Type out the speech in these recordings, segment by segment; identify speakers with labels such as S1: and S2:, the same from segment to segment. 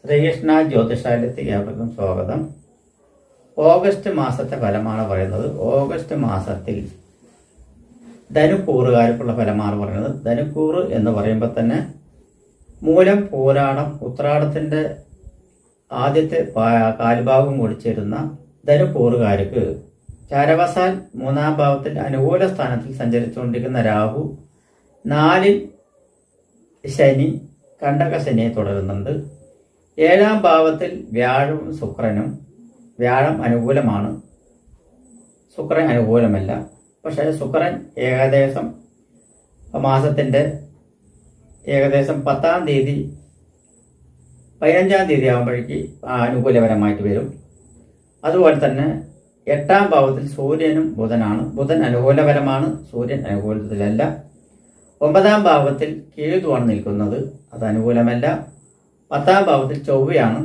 S1: ശ്രീകൃഷ്ണ ജ്യോതിഷാലയത്തിൽ ഏവർക്കും സ്വാഗതം. ഓഗസ്റ്റ് മാസത്തെ ഫലമാണ് പറയുന്നത്. ഓഗസ്റ്റ് മാസത്തിൽ ധനുക്കൂറുകാർക്കുള്ള ഫലമാണ് പറയുന്നത്. ധനുക്കൂറ് എന്ന് പറയുമ്പോൾ തന്നെ മൂലം, പൂരാടം, ഉത്രാടത്തിന്റെ ആദ്യത്തെ കാൽഭാഗം ഒഴിച്ചിരുന്ന ധനുക്കൂറുകാർക്ക് ചാരവസാൽ മൂന്നാം ഭാവത്തിൽ അനുകൂല സ്ഥാനത്തിൽ സഞ്ചരിച്ചുകൊണ്ടിരിക്കുന്ന രാഹു, 4-ൽ ശനി, കണ്ടക ശനിയെ തുടരുന്നുണ്ട്. 7-ാം ഭാവത്തിൽ വ്യാഴവും ശുക്രനും. വ്യാഴം അനുകൂലമാണ്, ശുക്രൻ അനുകൂലമല്ല. പക്ഷേ ശുക്രൻ ഏകദേശം മാസത്തിന്റെ ഏകദേശം 10-ാം തീയതി 15-ാം തീയതി ആകുമ്പോഴേക്ക് അനുകൂലപരമായിട്ട് വരും. അതുപോലെ തന്നെ 8-ാം ഭാവത്തിൽ സൂര്യനും ബുധനാണ്. ബുധൻ അനുകൂലപരമാണ്, സൂര്യൻ അനുകൂലത്തിലല്ല. 9-ാം ഭാവത്തിൽ കേതുവാണ് നിൽക്കുന്നത്, അത് അനുകൂലമല്ല. 10-ാം ഭാവത്തിൽ ചൊവ്വയാണ്.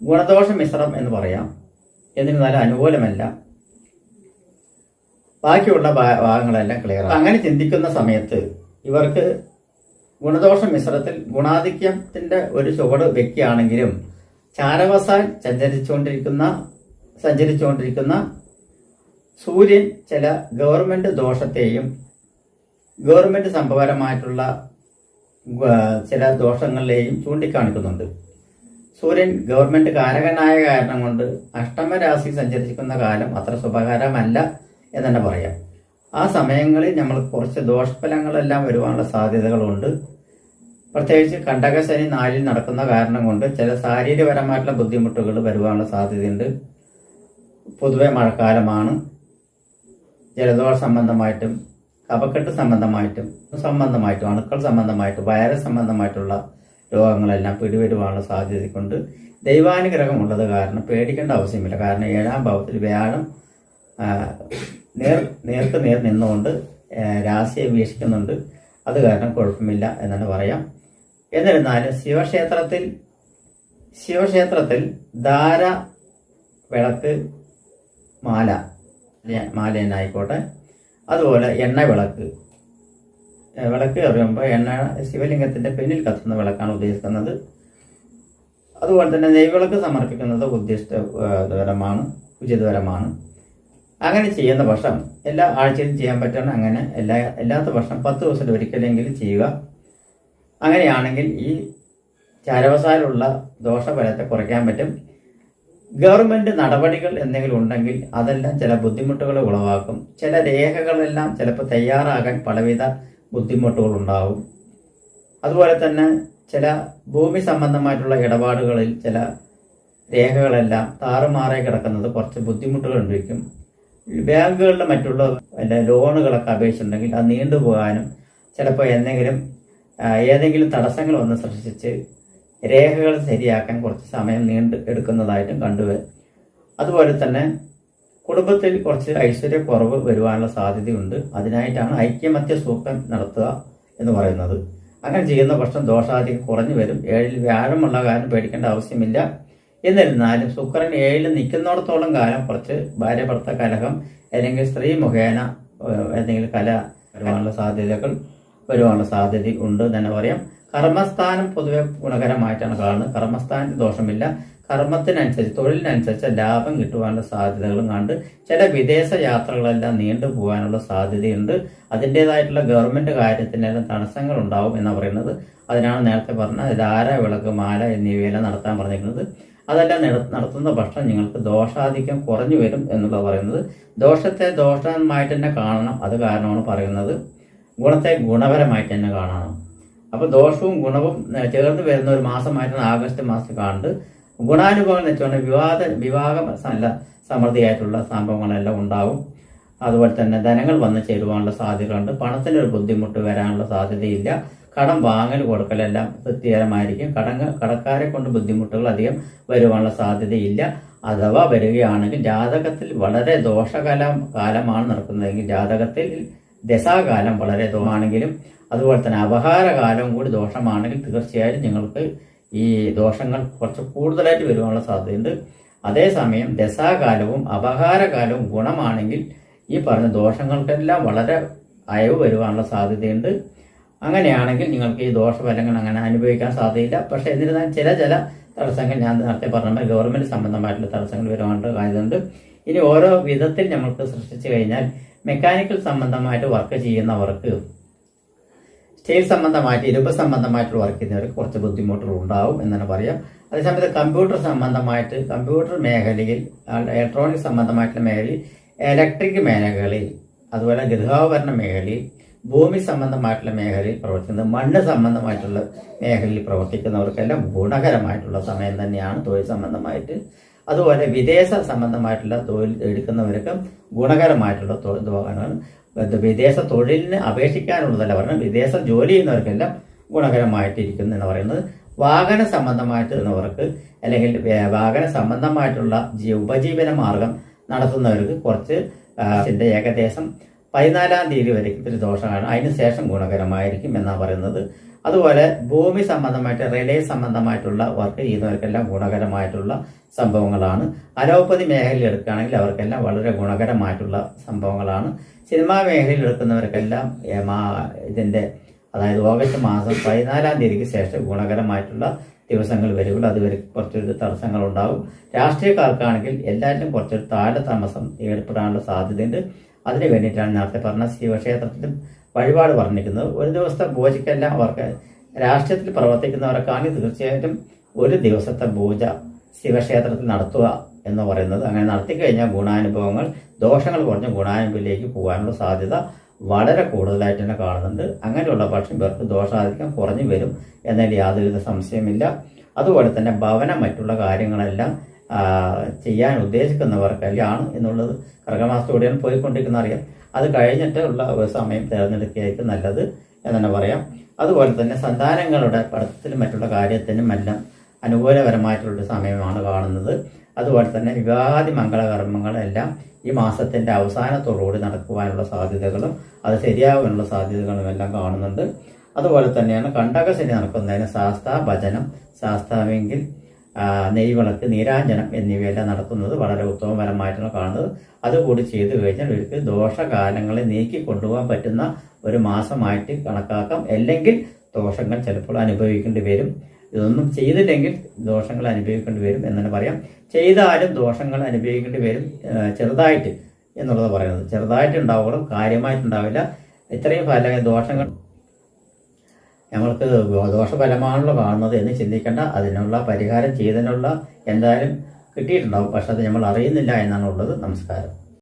S1: ഗുണദോഷ മിശ്രം എന്ന് പറയാം, എന്നിരുന്നാലും അനുകൂലമല്ല. ബാക്കിയുള്ള ഭാഗങ്ങളെല്ലാം ക്ലിയർ. അങ്ങനെ ചിന്തിക്കുന്ന സമയത്ത് ഇവർക്ക് ഗുണദോഷ മിശ്രത്തിൽ ഗുണാധിക്യത്തിന്റെ ഒരു ചുവട് വെക്കുകയാണെങ്കിലും ചാരവസാൽ സഞ്ചരിച്ചുകൊണ്ടിരിക്കുന്ന സൂര്യൻ ചില ഗവൺമെന്റ് ദോഷത്തെയും ഗവൺമെന്റ് സംഭവപരമായിട്ടുള്ള ചില ദോഷങ്ങളിലെയും ചൂണ്ടിക്കാണിക്കുന്നുണ്ട്. സൂര്യൻ ഗവൺമെന്റ് കാരകനായ കാരണം കൊണ്ട് അഷ്ടമരാശി സഞ്ചരിക്കുന്ന കാലം അത്ര ശുഭകരമല്ല എന്ന് തന്നെ പറയാം. ആ സമയങ്ങളിൽ നമ്മൾ കുറച്ച് ദോഷഫലങ്ങളെല്ലാം വരുവാനുള്ള സാധ്യതകളുണ്ട്. പ്രത്യേകിച്ച് കണ്ടകശനി 4-ൽ നടക്കുന്ന കാരണം കൊണ്ട് ചില ശാരീരികപരമായിട്ടുള്ള ബുദ്ധിമുട്ടുകൾ വരുവാനുള്ള സാധ്യതയുണ്ട്. പൊതുവെ മഴക്കാലമാണ്. ജലദോഷ സംബന്ധമായിട്ടും കഫക്കെട്ട് സംബന്ധമായിട്ടും അണുക്കൾ സംബന്ധമായിട്ടും വൈറസ് സംബന്ധമായിട്ടുള്ള രോഗങ്ങളെല്ലാം പിടിവരുവാനുള്ള സാധ്യതയുണ്ട്. ദൈവാനുഗ്രഹം ഉള്ളത് കാരണം പേടിക്കേണ്ട ആവശ്യമില്ല. കാരണം 7-ാം ഭാവത്തിൽ വ്യാഴം നേർക്ക് നേർ നിന്നുകൊണ്ട് രാശിയെ വീക്ഷിക്കുന്നുണ്ട്. അത് കാരണം കുഴപ്പമില്ല എന്നാണ് പറയാം. എന്നിരുന്നാലും ശിവക്ഷേത്രത്തിൽ ധാര വിളക്ക് മാല എന്നായിക്കോട്ടെ, അതുപോലെ എണ്ണ വിളക്ക് എറിയുമ്പോൾ എണ്ണ ശിവലിംഗത്തിന്റെ പിന്നിൽ കത്തുന്ന വിളക്കാണ് ഉദ്ദേശിക്കുന്നത്. അതുപോലെ തന്നെ നെയ്വിളക്ക് സമർപ്പിക്കുന്നത് ഉചിതപരമാണ്. അങ്ങനെ ചെയ്യുന്ന പക്ഷം എല്ലാ ആഴ്ചയിലും ചെയ്യാൻ പറ്റണം. അങ്ങനെ എല്ലാത്ത പക്ഷം 10 ദിവസത്തിൽ ഒരിക്കലെങ്കിലും ചെയ്യുക. അങ്ങനെയാണെങ്കിൽ ഈ ചാരവസാലുള്ള ദോഷഫലത്തെ കുറയ്ക്കാൻ പറ്റും. ഗവൺമെന്റ് നടപടികൾ എന്തെങ്കിലും ഉണ്ടെങ്കിൽ അതെല്ലാം ചില ബുദ്ധിമുട്ടുകൾ ഉളവാക്കും. ചില രേഖകളെല്ലാം ചിലപ്പോൾ തയ്യാറാകാൻ പലവിധ ബുദ്ധിമുട്ടുകൾ ഉണ്ടാവും. അതുപോലെ തന്നെ ചില ഭൂമി സംബന്ധമായിട്ടുള്ള ഇടപാടുകളിൽ ചില രേഖകളെല്ലാം താറുമാറായി കിടക്കുന്നത് കുറച്ച് ബുദ്ധിമുട്ടുകൾ ഉണ്ടായിരിക്കും. ബാങ്കുകളിലെ മറ്റുള്ള ലോണുകളൊക്കെ അപേക്ഷിച്ചിട്ടുണ്ടെങ്കിൽ അത് നീണ്ടുപോകാനും ചിലപ്പോൾ ഏതെങ്കിലും തടസ്സങ്ങൾ വന്ന് സൃഷ്ടിച്ച് രേഖകൾ ശരിയാക്കാൻ കുറച്ച് സമയം എടുക്കുന്നതായിട്ടും കണ്ടുവരും. അതുപോലെ തന്നെ കുടുംബത്തിൽ കുറച്ച് ഐശ്വര്യക്കുറവ് വരുവാനുള്ള സാധ്യതയുണ്ട്. അതിനായിട്ടാണ് ഐക്യമത്യ സൂക്തം നടത്തുക എന്ന് പറയുന്നത്. അങ്ങനെ ചെയ്യുന്ന പക്ഷം ദോഷാധികം കുറഞ്ഞു വരും. 7-ൽ വ്യാഴമുള്ള കാര്യം പേടിക്കേണ്ട ആവശ്യമില്ല. എന്നിരുന്നാലും ശുക്രൻ 7-ൽ നിൽക്കുന്നിടത്തോളം കാലം കുറച്ച് ഭാര്യ ഭർത്ത കലഹം അല്ലെങ്കിൽ സ്ത്രീ മുഖേന എന്തെങ്കിലും കല വരുവാനുള്ള സാധ്യത ഉണ്ട് തന്നെ പറയാം. കർമ്മസ്ഥാനം പൊതുവെ ഗുണകരമായിട്ടാണ് കാണുന്നത്. കർമ്മസ്ഥാനത്ത് ദോഷമില്ല. കർമ്മത്തിനനുസരിച്ച് തൊഴിലിനനുസരിച്ച് ലാഭം കിട്ടുവാനുള്ള സാധ്യതകളും കണ്ട് ചില വിദേശ യാത്രകളെല്ലാം നീണ്ടു പോകാനുള്ള സാധ്യതയുണ്ട്. അതിൻ്റെതായിട്ടുള്ള ഗവൺമെന്റ് കാര്യത്തിനെല്ലാം തടസ്സങ്ങൾ ഉണ്ടാവും എന്നാണ് പറയുന്നത്. അതിനാണ് നേരത്തെ പറഞ്ഞ ധാര വിളക്ക് മാല എന്നിവയെല്ലാം നടത്താൻ പറഞ്ഞിരിക്കുന്നത്. അതെല്ലാം നടത്തുന്ന പക്ഷം നിങ്ങൾക്ക് ദോഷാധിക്യം കുറഞ്ഞു വരും എന്നുള്ള പറയുന്നത്. ദോഷത്തെ ദോഷമായിട്ട് തന്നെ കാണണം. അത് കാരണമാണ് പറയുന്നത്. ഗുണത്തെ ഗുണപരമായിട്ട് തന്നെ കാണണം. അപ്പോൾ ദോഷവും ഗുണവും ചേർന്ന് വരുന്ന ഒരു മാസമായിട്ടാണ് ആഗസ്റ്റ് മാസത്തിൽ കാണുന്നത്. ഗുണാനുഭവങ്ങൾ എന്ന് വെച്ചുകൊണ്ട് വിവാഹം നല്ല സമൃദ്ധിയായിട്ടുള്ള സംഭവങ്ങളെല്ലാം ഉണ്ടാവും. അതുപോലെ തന്നെ ധനങ്ങൾ വന്നു ചേരുവാനുള്ള സാധ്യതകളുണ്ട്. പണത്തിനൊരു ബുദ്ധിമുട്ട് വരാനുള്ള സാധ്യതയില്ല. കടം വാങ്ങൽ കൊടുക്കലെല്ലാം തൃപ്തികരമായിരിക്കും. കടക്കാരെ കൊണ്ട് ബുദ്ധിമുട്ടുകൾ അധികം വരുവാനുള്ള സാധ്യതയില്ല. അഥവാ വരികയാണെങ്കിൽ ജാതകത്തിൽ വളരെ കാലമാണ് നടക്കുന്നതെങ്കിൽ ജാതകത്തിൽ ദശാകാലം വളരെ ദോഷമാണെങ്കിലും അതുപോലെ തന്നെ അപഹാരകാലവും കൂടി ദോഷമാണെങ്കിൽ തീർച്ചയായും നിങ്ങൾക്ക് ഈ ദോഷങ്ങൾ കുറച്ച് കൂടുതലായിട്ട് വരുവാനുള്ള സാധ്യതയുണ്ട്. അതേസമയം ദശാകാലവും അപഹാരകാലവും ഗുണമാണെങ്കിൽ ഈ പറഞ്ഞ ദോഷങ്ങൾക്കെല്ലാം വളരെ അയവ് വരുവാനുള്ള സാധ്യതയുണ്ട്. അങ്ങനെയാണെങ്കിൽ നിങ്ങൾക്ക് ഈ ദോഷഫലങ്ങൾ അങ്ങനെ അനുഭവിക്കാൻ സാധ്യതയില്ല. പക്ഷെ എന്നിരുന്നാൽ ചില തടസ്സങ്ങൾ ഞാൻ നേരത്തെ പറഞ്ഞ ഗവൺമെന്റ് സംബന്ധമായിട്ടുള്ള തടസ്സങ്ങൾ വരുവാനായതുകൊണ്ട് ഇനി ഓരോ വിധത്തിൽ നമുക്ക് സൃഷ്ടിച്ചു കഴിഞ്ഞാൽ മെക്കാനിക്കൽ സംബന്ധമായിട്ട് വർക്ക് ചെയ്യുന്നവർക്ക്, സ്റ്റീൽ സംബന്ധമായിട്ട് ഇരുമ്പ് സംബന്ധമായിട്ടുള്ള വർക്ക് ചെയ്യുന്നവർക്ക് കുറച്ച് ബുദ്ധിമുട്ടുകൾ ഉണ്ടാവും എന്നാണ് പറയാം. അതേസമയത്ത് കമ്പ്യൂട്ടർ സംബന്ധമായിട്ട്, കമ്പ്യൂട്ടർ മേഖലയിൽ, ഇലക്ട്രോണിക് സംബന്ധമായിട്ടുള്ള മേഖലയിൽ, ഇലക്ട്രിക് മേഖലയിൽ, അതുപോലെ ഗൃഹോപകരണ മേഖലയിൽ, ഭൂമി സംബന്ധമായിട്ടുള്ള മേഖലയിൽ പ്രവർത്തിക്കുന്നത്, മണ്ണ് സംബന്ധമായിട്ടുള്ള മേഖലയിൽ പ്രവർത്തിക്കുന്നവർക്കെല്ലാം ഗുണകരമായിട്ടുള്ള സമയം തന്നെയാണ് തൊഴിൽ സംബന്ധമായിട്ട്. അതുപോലെ വിദേശ സംബന്ധമായിട്ടുള്ള തൊഴിൽ എടുക്കുന്നവർക്ക് ഗുണകരമായിട്ടുള്ള തൊഴിലാണ്. വിദേശ തൊഴിലിന് അപേക്ഷിക്കാനുള്ളതല്ല പറഞ്ഞാൽ വിദേശ ജോലി ചെയ്യുന്നവർക്കെല്ലാം ഗുണകരമായിട്ടിരിക്കുന്നു എന്ന് പറയുന്നത്. വാഹന സംബന്ധമായിട്ട് എന്നവർക്ക് അല്ലെങ്കിൽ വാഹന സംബന്ധമായിട്ടുള്ള ഉപജീവന മാർഗം നടത്തുന്നവർക്ക് കുറച്ച് ഏകദേശം 14-ാം തീയതി വരെ ഇത്തിരി ദോഷമാണ്, അതിനുശേഷം ഗുണകരമായിരിക്കും എന്നാണ് പറയുന്നത്. അതുപോലെ ഭൂമി സംബന്ധമായിട്ട്, റിലേ സംബന്ധമായിട്ടുള്ള വർക്ക് ചെയ്യുന്നവർക്കെല്ലാം ഗുണകരമായിട്ടുള്ള സംഭവങ്ങളാണ്. അലോപ്പതി മേഖലയിൽ എടുക്കുകയാണെങ്കിൽ അവർക്കെല്ലാം വളരെ ഗുണകരമായിട്ടുള്ള സംഭവങ്ങളാണ്. സിനിമാ മേഖലയിൽ എടുക്കുന്നവർക്കെല്ലാം ഇതിന്റെ അതായത് ഓഗസ്റ്റ് മാസം 14-ാം തീയതിക്ക് ശേഷം ഗുണകരമായിട്ടുള്ള ദിവസങ്ങൾ വരുള്ളൂ. അതുവരെ കുറച്ചൊരു തടസ്സങ്ങൾ ഉണ്ടാവും. രാഷ്ട്രീയക്കാർക്കാണെങ്കിൽ എല്ലാവരും കുറച്ചൊരു താമസം ഏർപ്പെടാനുള്ള സാധ്യതയുണ്ട്. അതിന് വേണ്ടിയിട്ടാണ് നേരത്തെ പറഞ്ഞ ശിവക്ഷേത്രത്തിലും വഴിപാട് പറഞ്ഞിരിക്കുന്നത്. ഒരു ദിവസത്തെ പൂജയ്ക്കെല്ലാം അവർക്ക് രാഷ്ട്രീയത്തിൽ പ്രവർത്തിക്കുന്നവർക്കാണെങ്കിൽ തീർച്ചയായിട്ടും ഒരു ദിവസത്തെ പൂജ ശിവക്ഷേത്രത്തിൽ നടത്തുക എന്ന് പറയുന്നത്. അങ്ങനെ നടത്തിക്കഴിഞ്ഞാൽ ഗുണാനുഭവങ്ങൾ, ദോഷങ്ങൾ കുറഞ്ഞ ഗുണാനുഭവത്തിലേക്ക് പോകാനുള്ള സാധ്യത വളരെ കൂടുതലായിട്ട് തന്നെ കാണുന്നുണ്ട്. അങ്ങനെയുള്ള പക്ഷം പേർക്ക് ദോഷാധിക്യം കുറഞ്ഞു വരും എന്നതിൽ യാതൊരുവിധ സംശയമില്ല. അതുപോലെ തന്നെ ഭവനം മറ്റുള്ള കാര്യങ്ങളെല്ലാം ചെയ്യാൻ ഉദ്ദേശിക്കുന്നവർക്കെല്ലാം എന്നുള്ളത് കർക്കമാസത്തോടെയാണ് പോയിക്കൊണ്ടിരിക്കുന്ന അറിയാം. അത് കഴിഞ്ഞിട്ട് ഉള്ള ഒരു സമയം തിരഞ്ഞെടുക്കുകയായിരിക്കും നല്ലത് എന്ന് തന്നെ പറയാം. അതുപോലെ തന്നെ സന്താനങ്ങളുടെ പഠിത്തത്തിലും മറ്റുള്ള കാര്യത്തിനും എല്ലാം അനുകൂലപരമായിട്ടുള്ളൊരു സമയമാണ് കാണുന്നത്. അതുപോലെ തന്നെ വിവാഹാദി മംഗളകർമ്മങ്ങളെല്ലാം ഈ മാസത്തിന്റെ അവസാനത്തോടുകൂടി നടക്കുവാനുള്ള സാധ്യതകളും അത് ശരിയാകാനുള്ള സാധ്യതകളും എല്ലാം കാണുന്നുണ്ട്. അതുപോലെ തന്നെയാണ് കണ്ടകശനി നടക്കുന്നതിന് ശാസ്താ ഭജനം, ശാസ്താവെങ്കിൽ നെയ്വിളക്ക്, നീരാഞ്ജനം എന്നിവയെല്ലാം നടത്തുന്നത് വളരെ ഉത്തമപരമായിട്ടാണ് കാണുന്നത്. അതുകൂടി ചെയ്തു കഴിഞ്ഞാൽ ഇവർക്ക് ദോഷകാലങ്ങളെ നീക്കി കൊണ്ടുപോകാൻ പറ്റുന്ന ഒരു മാസമായിട്ട് കണക്കാക്കാം. അല്ലെങ്കിൽ ദോഷങ്ങൾ ചിലപ്പോൾ അനുഭവിക്കേണ്ടി വരും. ഇതൊന്നും ചെയ്തില്ലെങ്കിൽ ദോഷങ്ങൾ അനുഭവിക്കേണ്ടി വരും എന്ന് പറയാം. ചെയ്താലും ദോഷങ്ങൾ അനുഭവിക്കേണ്ടി വരും ചെറുതായിട്ട് എന്നുള്ളത് പറയുന്നത്. ചെറുതായിട്ട് ഉണ്ടാവുകയും കാര്യമായിട്ടുണ്ടാവില്ല. ഇത്രയും ദോഷങ്ങൾ ഞങ്ങൾക്ക് ദോഷഫലമാണല്ലോ കാണുന്നത് എന്ന് ചിന്തിക്കേണ്ട. അതിനുള്ള പരിഹാരം ചെയ്തതിനുള്ള എന്തായാലും കിട്ടിയിട്ടുണ്ടാവും. പക്ഷെ അത് നമ്മൾ അറിയുന്നില്ല എന്നാണ് ഉള്ളത്. നമസ്കാരം.